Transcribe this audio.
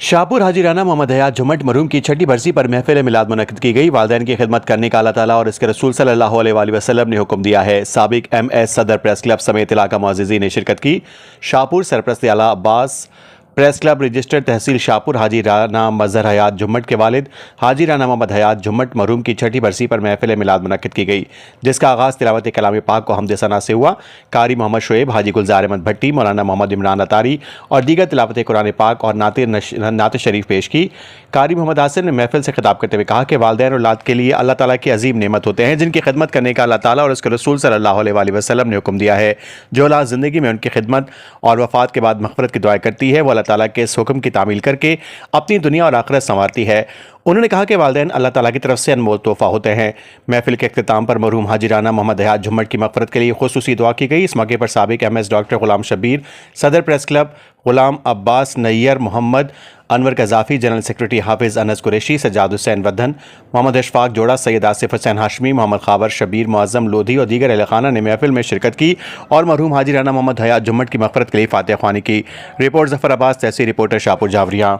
शाहपुर हाजी राना मोहम्मद हयात झुम्मट मरहूम की छठी बरसी पर महफिल मिलाद मुनक्किद की गई। वालिदैन की खिदमत करने का अल्लाह ताला और इसके रसूल सल्लल्लाहु अलैहि वसल्लम ने हुक्म दिया है। साबिक MS सदर प्रेस क्लब समेत इलाका मुअज़्ज़िज़ीन ने शिरकत की। शाहपुर सरपरस्त आला अब्बास प्रेस क्लब रजिस्टर्ड तहसील शाहपुर हाजी राना मज़हर हयात झुम्मट के वालिद हाजी राना मोहम्मद हयात झुम्मट मरहूम की छठी बरसी पर महफिल मिलाद मुनक्किद की गई, जिसका आगाज़ तिलावत कलाम पाक को हमद सना से हुआ। कारी मोहम्मद शुएब, हाजी गुलजार अहमद भट्टी, मौलाना मोहम्मद इमरान अतारी और दीगर तिलावत कुरान पाक और नात शरीफ पेश की। कारी मोहम्मद हासिन ने महफिल से खिताब करते हुए कहा कि वालिदैन औलाद के लिए अल्लाह ताला की अजीम नेमत होते हैं, जिनकी खिदमत करने का अल्लाह ताला और उसके रसूल सल्लल्लाहु अलैहि वसल्लम ने हुक्म दिया है। जो औलाद ज़िंदगी में उनकी खिदमत और वफ़ात के बाद मग़फ़िरत की दुआएं करती है, वो अल्लाह ताला के इस हुक्म की तामील करके अपनी दुनिया और आखिरत संवारती है। उन्होंने कहा कि वालिदैन अल्लाह ताला की तरफ से अनमोल तोहफा होते हैं। महफिल के इख्तिताम पर मरहूम हाजी राना मोहम्मद हयात झुम्मट की मग़फ़िरत के लिए खुसूसी दुआ की गई। इस मौके पर साबिक MS डॉक्टर ग़ुलाम शब्बीर, सदर प्रेस क्लब ग़ुलाम अब्बास नैयर, मोहम्मद अनवर कज़ाफ़ी, जनरल सेक्रेटरी हाफिज़ अनस कुरैशी, सज्जाद हुसैन वद्दन, मोहम्मद अशफाक जोड़ा, सैयद आसिफ हुसैन हाशमी, मोहम्मद खावर, शबीर मुअज़्ज़म लोधी और दीगर अहले खाना ने महफिल में शिरकत की और मरहूम हाजी राना मोहम्मद हयात झुम्मट की मग़फ़िरत के लिए फ़ातिहा ख़्वानी की। रिपोर्ट ज़फ़र अब्बास, तहसील रिपोर्टर शाहपुर जावरिया।